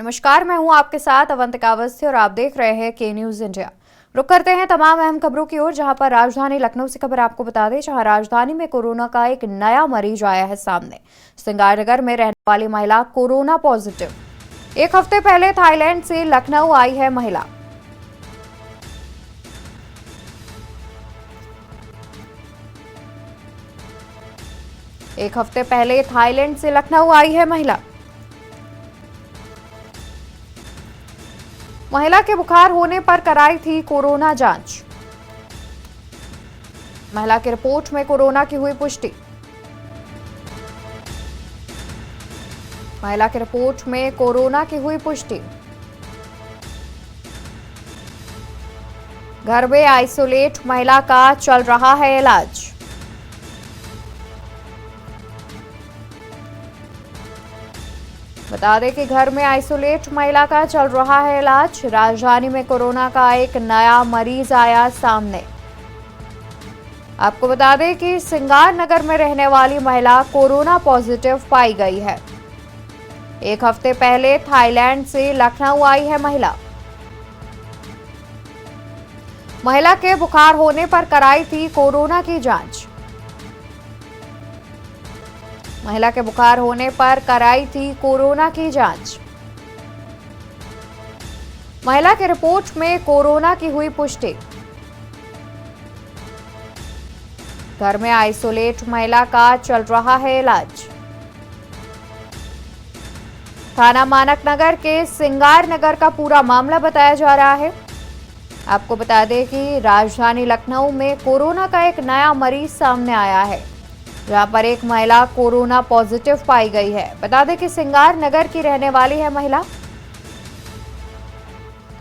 नमस्कार, मैं हूं आपके साथ अवंतिका अवस्थी और आप देख रहे हैं के न्यूज इंडिया। रुक करते हैं तमाम अहम खबरों की ओर, जहां पर राजधानी लखनऊ से खबर आपको बता दें, जहां राजधानी में कोरोना का एक नया मरीज आया है सामने। सिंगारनगर में रहने वाली महिला कोरोना पॉजिटिव। एक हफ्ते पहले थाईलैंड से लखनऊ आई है महिला। एक हफ्ते पहले थाईलैंड से लखनऊ आई है महिला। महिला के बुखार होने पर कराई थी कोरोना जांच। महिला की रिपोर्ट में कोरोना की हुई पुष्टि। महिला की रिपोर्ट में कोरोना की हुई पुष्टि। घर में आइसोलेट महिला का चल रहा है इलाज। बता दें कि घर में आइसोलेट महिला का चल रहा है इलाज। राजधानी में कोरोना का एक नया मरीज आया सामने। आपको बता दें कि सिंगारनगर में रहने वाली महिला कोरोना पॉजिटिव पाई गई है। एक हफ्ते पहले थाईलैंड से लखनऊ आई है महिला। महिला के बुखार होने पर कराई थी कोरोना की जांच। महिला के बुखार होने पर कराई थी कोरोना की जांच। महिला की रिपोर्ट में कोरोना की हुई पुष्टि। घर में आइसोलेट महिला का चल रहा है इलाज। थाना मानक नगर के सिंगारनगर का पूरा मामला बताया जा रहा है। आपको बता दें कि राजधानी लखनऊ में कोरोना का एक नया मरीज सामने आया है, जहां पर एक महिला कोरोना पॉजिटिव पाई गई है। बता दें कि सिंगारनगर की रहने वाली है महिला।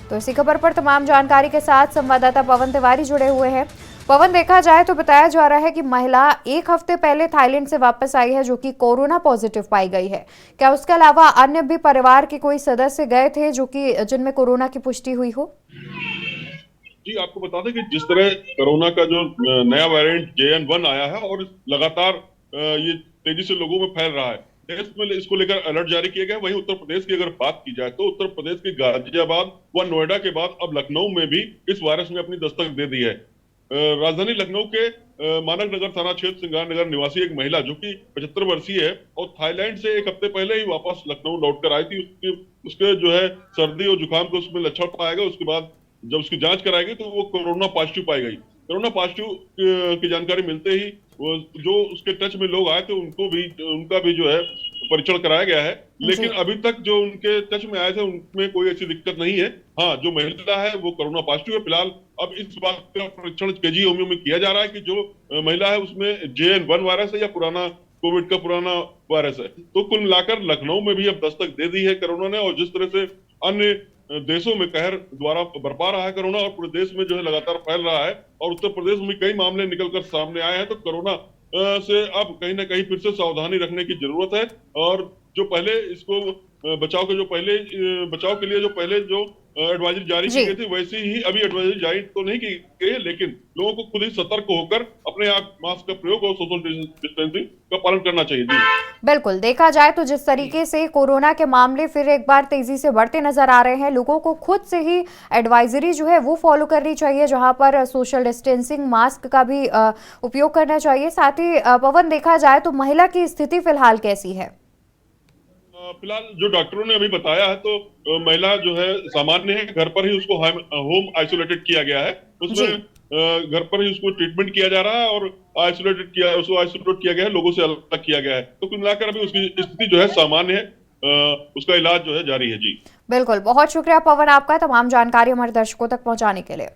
तो इसी खबर पर तमाम जानकारी के साथ संवाददाता पवन तिवारी जुड़े हुए हैं। पवन, देखा जाए तो बताया जा रहा है कि महिला एक हफ्ते पहले थाईलैंड से वापस आई है, जो कि कोरोना पॉजिटिव पाई गई है। क्या उसके अलावा अन्य भी परिवार के कोई सदस्य गए थे जो कि जिनमें कोरोना की पुष्टि हुई हो? जी, आपको बता दें कि जिस तरह कोरोना का जो नया वेरिएंट JN1 आया है और लगातार ये तेजी से लोगों में फैल रहा है, देश में इसको लेकर अलर्ट जारी किया गया। वहीं उत्तर प्रदेश की अगर बात की जाए तो उत्तर प्रदेश के गाजियाबाद व नोएडा के बाद अब लखनऊ में भी इस वायरस ने अपनी दस्तक दे दी है। राजधानी लखनऊ के मानक नगर थाना क्षेत्र सिंगारनगर निवासी एक महिला जो कि 75 वर्षीय है और थाईलैंड से एक हफ्ते पहले ही वापस लखनऊ लौटकर आई थी। उसके जो है सर्दी और जुकाम के उसमें लक्षण पाया गया। उसके बाद जब उसकी जांच कराई गई तो वो कोरोना पॉजिटिव पाई गई। कोरोना पॉजिटिव की जानकारी मिलते ही वो जो उसके टच में लोग आए थे उनका भी जो है परीक्षण कराया गया है, लेकिन अभी तक जो उनके टच में आए थे उनमें कोई ऐसी दिक्कत नहीं है। हाँ, जो महिला है वो कोरोना पॉजिटिव है। फिलहाल अब इस बात का परीक्षण KG होमियो में किया जा रहा है कि जो महिला है उसमें JN1 वायरस है या पुराना कोविड का पुराना वायरस है। तो कुल मिलाकर लखनऊ में भी अब दस्तक दे दी है कोरोना ने, और जिस तरह से अन्य देशों में कहर द्वारा बरपा रहा है कोरोना और पूरे देश में जो है लगातार फैल रहा है और उत्तर प्रदेश में कई मामले निकलकर सामने आए हैं, तो कोरोना से अब कहीं ना कहीं फिर से सावधानी रखने की जरूरत है। और जो पहले इसको बचाव के लिए जो पहले जो एडवाइजरी जारी की गई थी, वैसी ही अभी एडवाइजरी जारी तो नहीं की गई है, लेकिन लोगों को खुद ही सतर्क होकर अपने आप मास्क का प्रयोग और सोशल डिस्टेंसिंग का पालन करना चाहिए। जी बिल्कुल, देखा जाए तो जिस तरीके से कोरोना के मामले फिर एक बार तेजी से बढ़ते नजर आ रहे हैं, लोगों को खुद से ही एडवाइजरी जो है वो फॉलो करनी चाहिए, जहां पर सोशल डिस्टेंसिंग, मास्क का भी उपयोग करना चाहिए। साथ ही पवन, देखा जाए तो महिला की स्थिति फिलहाल कैसी है? फिलहाल जो डॉक्टरों ने अभी बताया है तो महिला जो है सामान्य है। घर पर ही उसको होम आइसोलेटेड किया गया है। उसमें घर पर ही उसको ट्रीटमेंट किया जा रहा है और उसको आइसोलेट किया गया है, लोगों से अलग किया गया है। तो कुल मिलाकर अभी उसकी स्थिति जो है सामान्य है। उसका इलाज जो है जारी है। जी बिल्कुल, बहुत शुक्रिया पवन आपका तमाम जानकारी हमारे दर्शकों तक पहुंचाने के लिए।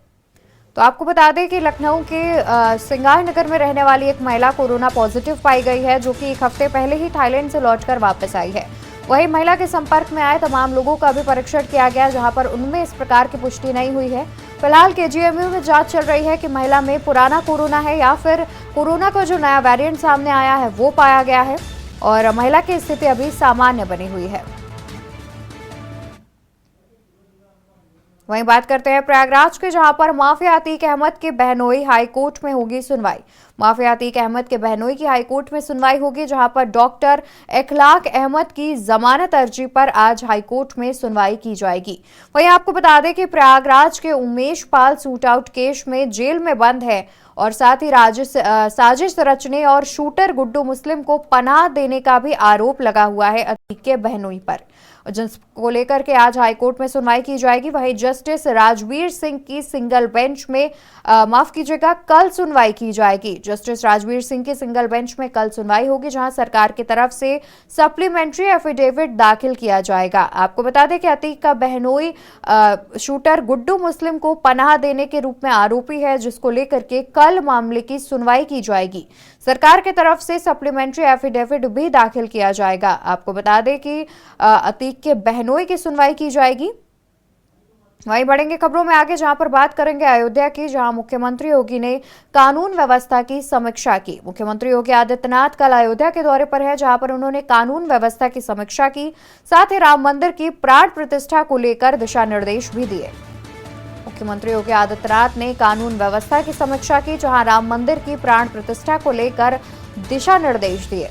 तो आपको बता दें कि लखनऊ के सिंगारनगर में रहने वाली एक महिला कोरोना पॉजिटिव पाई गई है, जो कि एक हफ्ते पहले ही थाईलैंड से लौटकर वापस आई है। वहीं महिला के संपर्क में आए तमाम लोगों का भी परीक्षण किया गया, जहां पर उनमें इस प्रकार की पुष्टि नहीं हुई है। फिलहाल KGMU में जांच चल रही है कि महिला में पुराना कोरोना है या फिर कोरोना का जो नया वेरिएंट सामने आया है वो पाया गया है, और महिला की स्थिति अभी सामान्य बनी हुई है। वहीं बात करते हैं प्रयागराज के, जहां पर माफिया अतीक अहमद के बहनोई हाईकोर्ट में होगी सुनवाई। माफिया अतीक अहमद के बहनोई की हाईकोर्ट में सुनवाई होगी, जहां पर डॉक्टर इखलाक अहमद की जमानत अर्जी पर आज हाईकोर्ट में सुनवाई की जाएगी। वहीं आपको बता दें कि प्रयागराज के उमेश पाल शूटआउट केस में जेल में बंद है और साथ ही साजिश रचने और शूटर गुड्डू मुस्लिम को पनाह देने का भी आरोप लगा हुआ है अतीक के बहनोई पर, जिसको लेकर के आज हाईकोर्ट में सुनवाई की जाएगी। वहीं जस्टिस राजवीर सिंह की सिंगल बेंच में कल सुनवाई की जाएगी। जस्टिस राजवीर सिंह की सिंगल बेंच में कल सुनवाई होगी, जहां सरकार की तरफ से सप्लीमेंट्री एफिडेविट दाखिल किया जाएगा। आपको बता दें कि अतीक का बहनोई शूटर गुड्डू मुस्लिम को पनाह देने के रूप में आरोपी है, जिसको लेकर के कल मामले की सुनवाई की जाएगी। सरकार की तरफ से सप्लीमेंट्री एफिडेविट भी दाखिल किया जाएगा। आपको बता दें कि अतीक के बहनोई की सुनवाई की जाएगी। वहीं बढ़ेंगे खबरों में आगे, जहां पर बात करेंगे अयोध्या की, जहां मुख्यमंत्री योगी ने कानून व्यवस्था की समीक्षा की। मुख्यमंत्री योगी आदित्यनाथ कल अयोध्या के दौरे पर है, जहां पर उन्होंने कानून व्यवस्था की समीक्षा की, साथ ही राम मंदिर की प्राण प्रतिष्ठा को लेकर दिशा निर्देश भी दिए। मुख्यमंत्री योगी आदित्यनाथ ने कानून व्यवस्था की समीक्षा की, जहां राम मंदिर की प्राण प्रतिष्ठा को लेकर दिशा निर्देश दिए।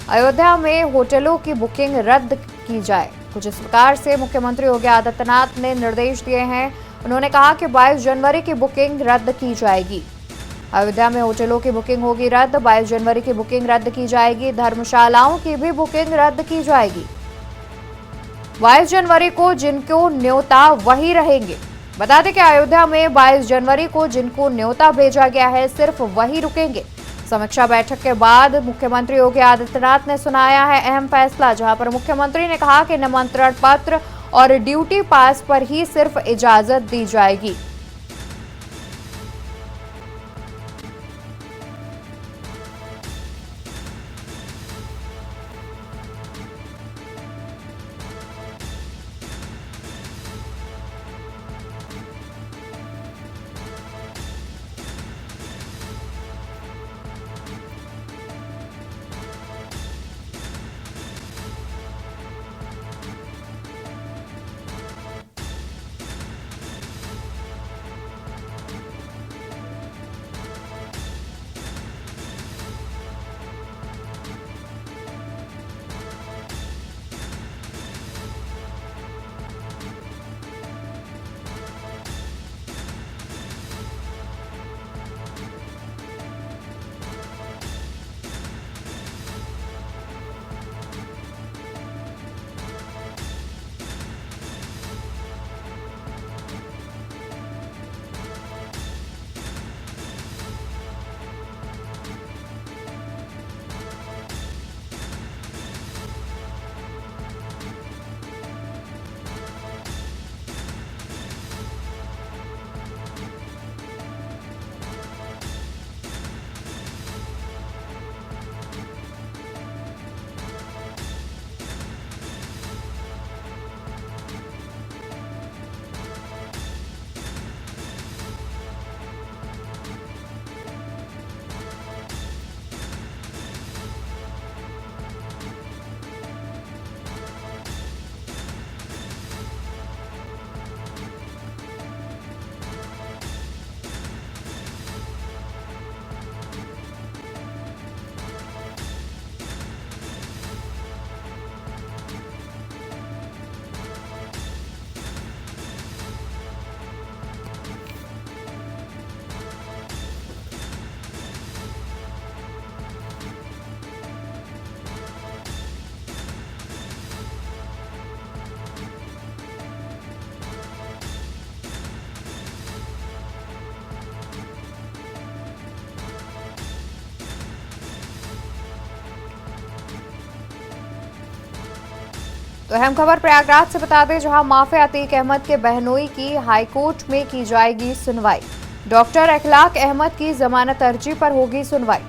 अयोध्या में होटलों की बुकिंग रद्द की जाए, कुछ इस प्रकार से मुख्यमंत्री योगी आदित्यनाथ ने निर्देश दिए हैं। उन्होंने कहा कि 22 जनवरी की बुकिंग रद्द की जाएगी। अयोध्या में होटलों की बुकिंग होगी रद्द, 22 जनवरी की बुकिंग रद्द की जाएगी। धर्मशालाओं की भी बुकिंग रद्द की जाएगी। 22 जनवरी को जिनको न्योता वही रहेंगे। बता दें कि अयोध्या में 22 जनवरी को जिनको न्योता भेजा गया है सिर्फ वही रुकेंगे। समीक्षा बैठक के बाद मुख्यमंत्री योगी आदित्यनाथ ने सुनाया है अहम फैसला, जहां पर मुख्यमंत्री ने कहा कि निमंत्रण पत्र और ड्यूटी पास पर ही सिर्फ इजाजत दी जाएगी। तो अहम खबर प्रयागराज से बता दें, जहां माफिया अतीक अहमद के बहनोई की हाईकोर्ट में की जाएगी सुनवाई। डॉक्टर इखलाक अहमद की जमानत अर्जी पर होगी सुनवाई।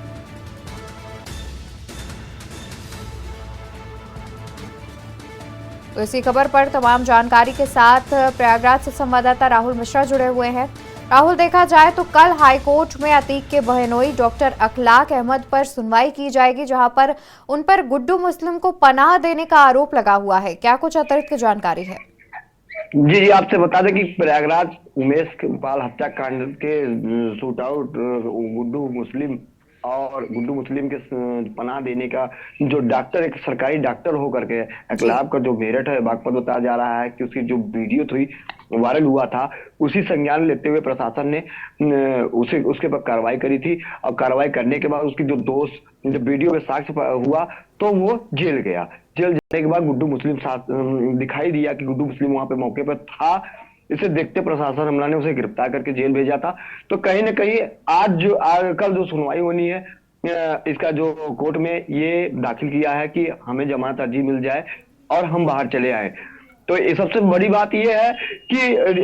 तो इसी खबर पर तमाम जानकारी के साथ प्रयागराज से संवाददाता राहुल मिश्रा जुड़े हुए हैं। राहुल, देखा जाए तो कल हाईकोर्ट में अतीक के बहनोई डॉक्टर इखलाक अहमद पर सुनवाई की जाएगी, जहां पर उन पर गुड्डू मुस्लिम को पनाह देने का आरोप लगा हुआ है। क्या कुछ अतिरिक्त जानकारी है? जी जी, आपसे बता दें कि प्रयागराज उमेश के पाल हत्याकांड के शूट आउट गुड्डू मुस्लिम के पनाह देने का जो डॉक्टर, एक सरकारी डॉक्टर होकर के जी इकलाब का जो मेरठ है बागपत बताया जा रहा है कि उसकी जो वीडियो थी वायरल हुआ था, उसी संज्ञान लेते हुए प्रशासन ने उसे उसके पर कार्रवाई करी थी। और कार्रवाई करने के बाद उसकी जो दोस्त जो वीडियो में साक्ष्य हुआ तो वो जेल गया। जेल जाने के बाद गुड्डू मुस्लिम साथ दिखाई दिया कि गुड्डू मुस्लिम वहां पे मौके पर था। इसे देखते प्रशासन हमला ने उसे गिरफ्तार करके जेल भेजा था। तो कहीं ना कहीं कल जो सुनवाई होनी है इसका जो कोर्ट में ये दाखिल किया है कि हमें जमानत अर्जी मिल जाए और हम बाहर चले आए। तो ये सबसे बड़ी बात यह है कि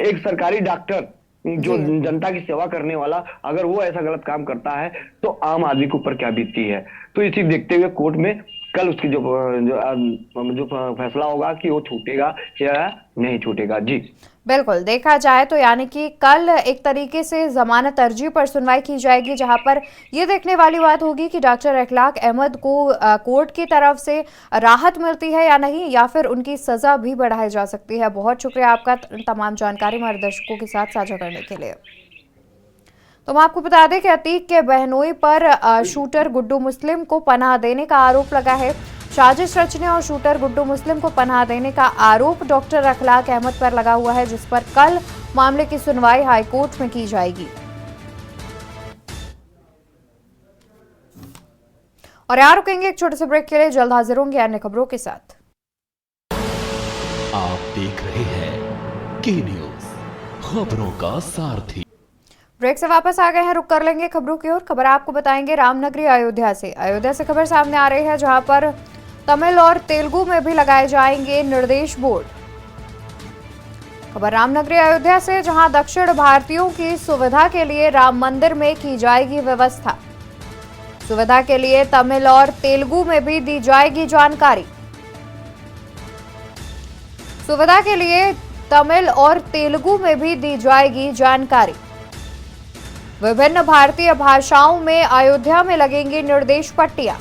एक सरकारी डॉक्टर जो जी जनता की सेवा करने वाला अगर वो ऐसा गलत काम करता है तो आम आदमी के ऊपर क्या बीतती है। तो इसी देखते हुए कोर्ट में कल उसकी जो फैसला होगा कि वो छूटेगा या नहीं छूटेगा। जी बिल्कुल, देखा जाए तो यानी कि कल एक तरीके से जमानत अर्जी पर सुनवाई की जाएगी, जहां पर ये देखने वाली बात होगी कि डॉक्टर इखलाक अहमद को कोर्ट की तरफ से राहत मिलती है या नहीं, या फिर उनकी सजा भी बढ़ाई जा सकती है। बहुत शुक्रिया आपका तमाम जानकारी हमारे दर्शकों के साथ साझा करने के लिए। तो हम आपको बता दें कि अतीक के बहनोई पर शूटर गुड्डू मुस्लिम को पनाह देने का आरोप लगा है। साजिश रचने और शूटर गुड्डू मुस्लिम को पनाह देने का आरोप डॉक्टर इखलाक अहमद पर लगा हुआ है, जिस पर कल मामले की सुनवाई हाईकोर्ट में की जाएगी। और यहाँ रुकेंगे एक छोटे से ब्रेक के लिए, जल्द हाजिर होंगे अन्य खबरों के साथ। आप देख रहे हैं के न्यूज, खबरों का सारथी। ब्रेक से वापस आ गए हैं, रुक कर लेंगे खबरों की ओर। खबर आपको बताएंगे रामनगरी अयोध्या से। अयोध्या से खबर सामने आ रही है, जहां पर तमिल और तेलुगु में भी लगाए जाएंगे निर्देश बोर्ड। खबर रामनगरी अयोध्या से, जहां दक्षिण भारतीयों की सुविधा के लिए राम मंदिर में की जाएगी व्यवस्था। सुविधा के लिए तमिल और तेलुगु में भी दी जाएगी जानकारी। सुविधा के लिए तमिल और तेलुगु में भी दी जाएगी जानकारी। विभिन्न भारतीय भाषाओं में अयोध्या में लगेंगी निर्देश पट्टियां।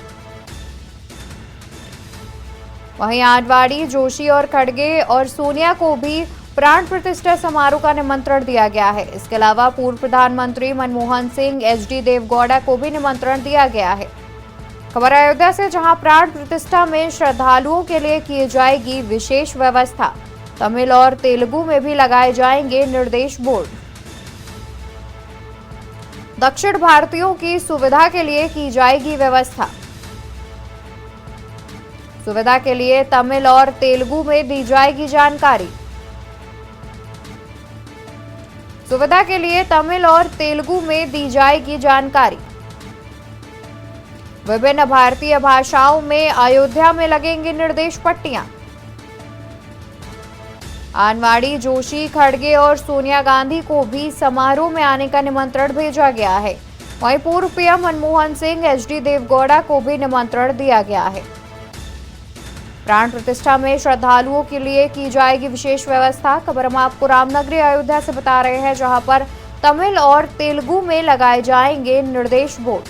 वहीं आडवाणी, जोशी और खड़गे और सोनिया को भी प्राण प्रतिष्ठा समारोह का निमंत्रण दिया गया है। इसके अलावा पूर्व प्रधानमंत्री मनमोहन सिंह, एचडी देवगौड़ा को भी निमंत्रण दिया गया है। खबर अयोध्या से, जहां प्राण प्रतिष्ठा में श्रद्धालुओं के लिए की जाएगी विशेष व्यवस्था। तमिल और तेलुगु में भी लगाए जाएंगे निर्देश बोर्ड। दक्षिण भारतीयों की सुविधा के लिए की जाएगी व्यवस्था। सुविधा के लिए तमिल और तेलुगु में दी जाएगी जानकारी। सुविधा के लिए तमिल और तेलुगु में दी जाएगी जानकारी। विभिन्न भारतीय भाषाओं में अयोध्या में लगेंगी निर्देश पट्टियां। आडवाणी, जोशी, खड़गे और सोनिया गांधी को भी समारोह में आने का निमंत्रण भेजा गया है। वहीं पूर्व पीएम मनमोहन सिंह, एचडी देवगौड़ा को भी निमंत्रण दिया गया है। प्राण प्रतिष्ठा में श्रद्धालुओं के लिए की जाएगी विशेष व्यवस्था। खबर हम आपको रामनगरी अयोध्या से बता रहे हैं, जहां पर तमिल और तेलुगु में लगाए जाएंगे निर्देश बोर्ड।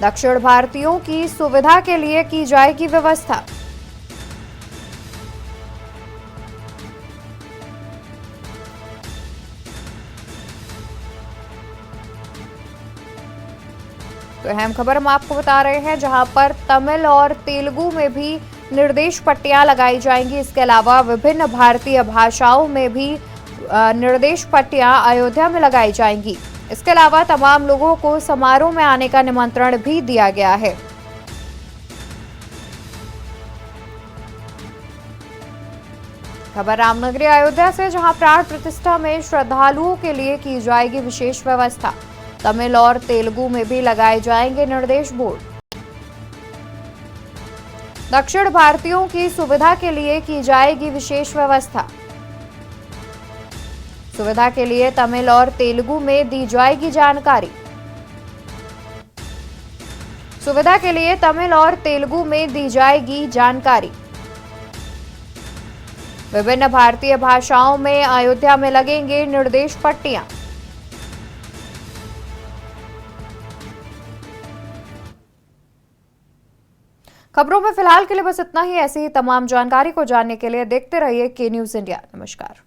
दक्षिण भारतीयों की सुविधा के लिए की जाएगी व्यवस्था। तो अहम खबर हम आपको बता रहे हैं, जहां पर तमिल और तेलुगु में भी निर्देश पट्टियां लगाई जाएंगी। इसके अलावा विभिन्न भारतीय भाषाओं में भी निर्देश पट्टियां अयोध्या में लगाई जाएंगी। इसके अलावा तमाम लोगों को समारोह में आने का निमंत्रण भी दिया गया है। खबर रामनगरी अयोध्या से, जहां प्राण प्रतिष्ठा में श्रद्धालुओं के लिए की जाएगी विशेष व्यवस्था। तमिल और तेलुगु में भी लगाए जाएंगे निर्देश बोर्ड। दक्षिण भारतीयों की सुविधा के लिए की जाएगी विशेष व्यवस्था। सुविधा के लिए तमिल और तेलुगु में दी जाएगी जानकारी। सुविधा के लिए तमिल और तेलुगु में दी जाएगी जानकारी। विभिन्न भारतीय भाषाओं में अयोध्या में लगेंगे निर्देश पट्टियां। खबरों में फिलहाल के लिए बस इतना ही। ऐसी ही तमाम जानकारी को जानने के लिए देखते रहिए के न्यूज़ इंडिया। नमस्कार।